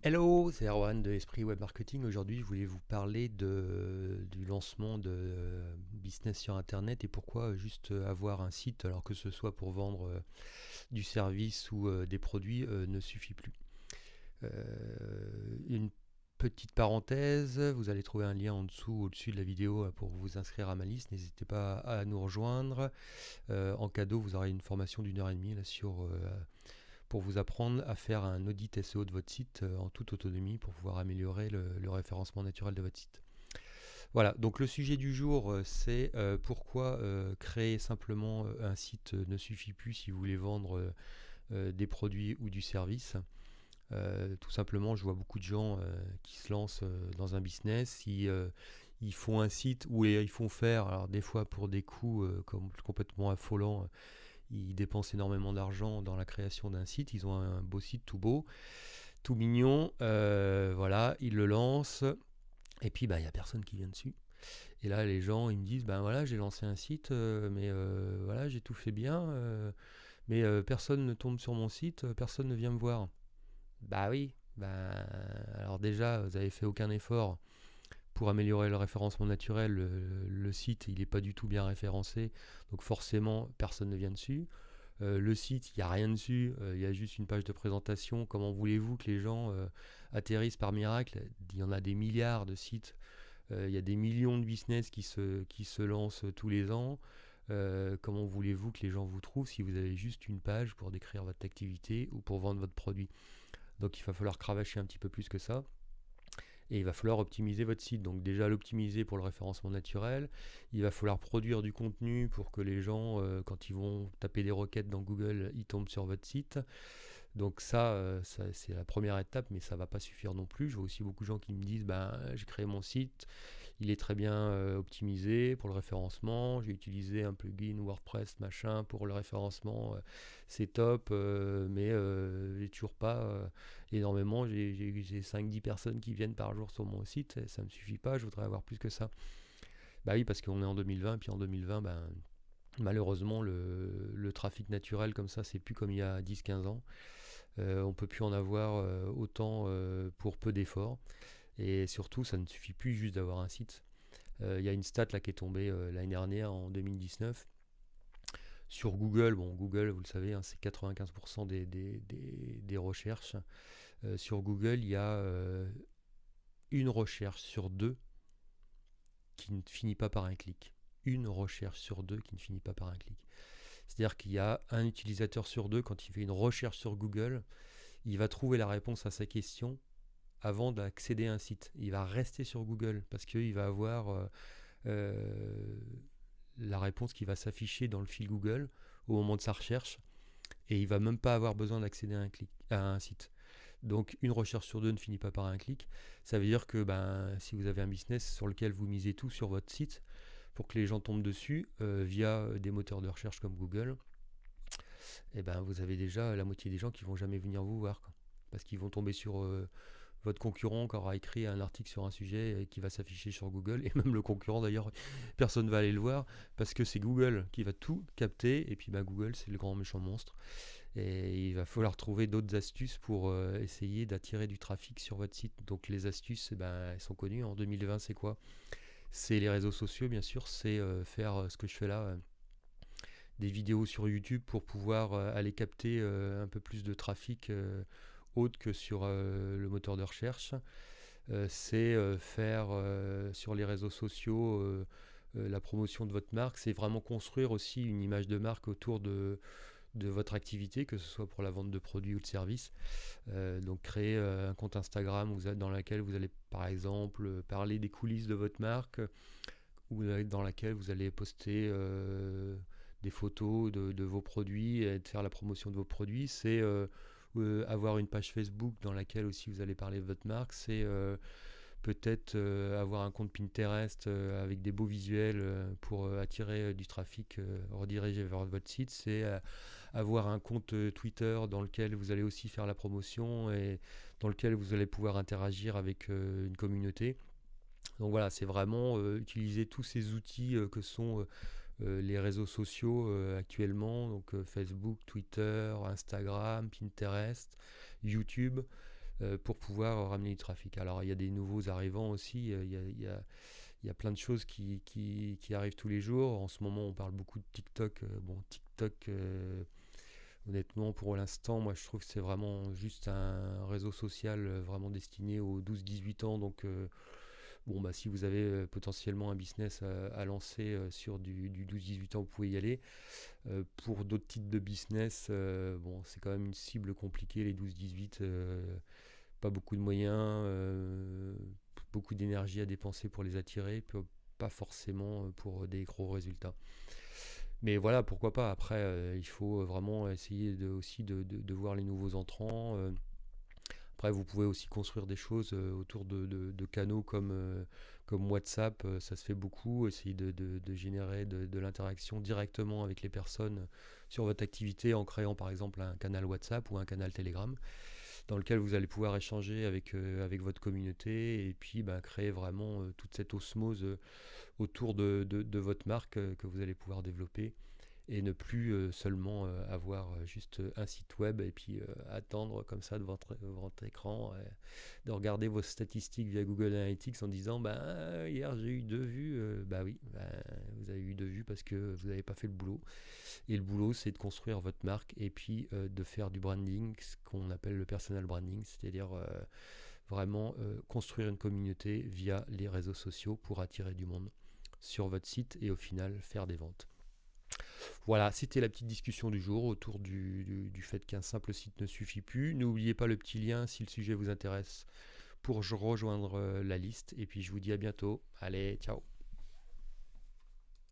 Hello, c'est Erwan de Esprit Web Marketing. Aujourd'hui, je voulais vous parler du lancement de business sur Internet et pourquoi juste avoir un site, alors que ce soit pour vendre du service ou des produits, ne suffit plus. Une petite parenthèse, vous allez trouver un lien en dessous, au-dessus de la vidéo pour vous inscrire à ma liste. N'hésitez pas à nous rejoindre. En cadeau, vous aurez une formation d'1 heure et demie là, pour vous apprendre à faire un audit SEO de votre site en toute autonomie pour pouvoir améliorer le référencement naturel de votre site. Voilà, donc le sujet du jour, c'est pourquoi créer simplement un site ne suffit plus si vous voulez vendre des produits ou du service. Tout simplement, je vois beaucoup de gens qui se lancent dans un business, ils font un site où ils font faire, alors des fois pour des coûts complètement affolants, ils dépensent énormément d'argent dans la création d'un site. Ils ont un beau site tout beau, tout mignon. Voilà, ils le lancent. Et puis, il n'y a personne qui vient dessus. Et là, les gens, ils me disent, ben voilà, j'ai lancé un site, mais voilà, j'ai tout fait bien, mais personne ne tombe sur mon site, personne ne vient me voir. Bah oui, alors déjà, vous avez fait aucun effort pour améliorer le référencement naturel. Le site, il n'est pas du tout bien référencé, donc forcément, personne ne vient dessus. Le site, il n'y a rien dessus, il y a juste une page de présentation. Comment voulez-vous que les gens atterrissent par miracle? Il y en a des milliards de sites, il y a des millions de business qui se lancent tous les ans. Comment voulez-vous que les gens vous trouvent si vous avez juste une page pour décrire votre activité ou pour vendre votre produit? Donc il va falloir cravacher un petit peu plus que ça. Et il va falloir optimiser votre site. Donc déjà l'optimiser pour le référencement naturel. Il va falloir produire du contenu pour que les gens, quand ils vont taper des requêtes dans Google, ils tombent sur votre site. Donc ça c'est la première étape, mais ça ne va pas suffire non plus. Je vois aussi beaucoup de gens qui me disent, j'ai créé mon site, il est très bien optimisé pour le référencement, j'ai utilisé un plugin WordPress machin pour le référencement, c'est top, mais j'ai toujours pas énormément, j'ai 5-10 personnes qui viennent par jour sur mon site, et ça ne me suffit pas, je voudrais avoir plus que ça. Bah oui, parce qu'on est en 2020, et puis en 2020, malheureusement, le trafic naturel comme ça, c'est plus comme il y a 10-15 ans. On peut plus en avoir autant pour peu d'efforts. Et surtout, ça ne suffit plus juste d'avoir un site. Il y a une stat là qui est tombée l'année dernière, en 2019. Sur Google, bon, Google, vous le savez, hein, c'est 95% des recherches. Sur Google, il y a une recherche sur deux qui ne finit pas par un clic. Une recherche sur deux qui ne finit pas par un clic. C'est-à-dire qu'il y a un utilisateur sur deux, quand il fait une recherche sur Google, il va trouver la réponse à sa question avant d'accéder à un site. Il va rester sur Google parce qu'il va avoir euh, la réponse qui va s'afficher dans le fil Google au moment de sa recherche et il va même pas avoir besoin d'accéder à un site. Donc une recherche sur deux ne finit pas par un clic. Ça veut dire que si vous avez un business sur lequel vous misez tout sur votre site pour que les gens tombent dessus via des moteurs de recherche comme Google, et vous avez déjà la moitié des gens qui vont jamais venir vous voir, quoi. Parce qu'ils vont tomber sur votre concurrent qui aura écrit un article sur un sujet et qui va s'afficher sur Google, et même le concurrent d'ailleurs, personne ne va aller le voir parce que c'est Google qui va tout capter, et puis Google c'est le grand méchant monstre, et il va falloir trouver d'autres astuces pour essayer d'attirer du trafic sur votre site. Donc les astuces, elles sont connues. En 2020, c'est quoi? C'est les réseaux sociaux, bien sûr, c'est faire ce que je fais là, des vidéos sur YouTube pour pouvoir aller capter un peu plus de trafic autre que sur le moteur de recherche. C'est faire sur les réseaux sociaux la promotion de votre marque. C'est vraiment construire aussi une image de marque autour de votre activité, que ce soit pour la vente de produits ou de services. Donc créer un compte Instagram dans lequel vous allez par exemple parler des coulisses de votre marque, ou dans laquelle vous allez poster des photos de vos produits et de faire la promotion de vos produits. C'est avoir une page Facebook dans laquelle aussi vous allez parler de votre marque. C'est peut-être avoir un compte Pinterest avec des beaux visuels pour attirer du trafic redirigé vers votre site. C'est avoir un compte Twitter dans lequel vous allez aussi faire la promotion et dans lequel vous allez pouvoir interagir avec une communauté. Donc voilà, c'est vraiment utiliser tous ces outils que sont les réseaux sociaux actuellement, donc Facebook, Twitter, Instagram, Pinterest, YouTube, pour pouvoir ramener du trafic. Alors il y a des nouveaux arrivants aussi, il y a plein de choses qui arrivent tous les jours. En ce moment, on parle beaucoup de TikTok. Bon, TikTok, honnêtement, pour l'instant, moi, je trouve que c'est vraiment juste un réseau social vraiment destiné aux 12-18 ans. Donc, bon, bah, si vous avez potentiellement un business à lancer sur du 12-18 ans, vous pouvez y aller. Pour d'autres types de business, bon, c'est quand même une cible compliquée, les 12-18. Pas beaucoup de moyens, beaucoup d'énergie à dépenser pour les attirer, pas forcément pour des gros résultats. Mais voilà, pourquoi pas. Après, il faut vraiment essayer aussi de voir les nouveaux entrants. Après, vous pouvez aussi construire des choses autour de canaux comme WhatsApp. Ça se fait beaucoup. Essayer de générer de l'interaction directement avec les personnes sur votre activité en créant par exemple un canal WhatsApp ou un canal Telegram dans lequel vous allez pouvoir échanger avec votre communauté et puis créer vraiment toute cette osmose autour de votre marque que vous allez pouvoir développer et ne plus seulement avoir juste un site web et puis attendre comme ça devant votre écran, de regarder vos statistiques via Google Analytics en disant hier j'ai eu 2 vues, oui, vous avez eu 2 vues parce que vous n'avez pas fait le boulot. Et le boulot, c'est de construire votre marque et puis de faire du branding, ce qu'on appelle le personal branding, c'est-à-dire vraiment construire une communauté via les réseaux sociaux pour attirer du monde sur votre site et au final faire des ventes. Voilà, c'était la petite discussion du jour autour du fait qu'un simple site ne suffit plus. N'oubliez pas le petit lien si le sujet vous intéresse pour rejoindre la liste. Et puis je vous dis à bientôt. Allez, ciao.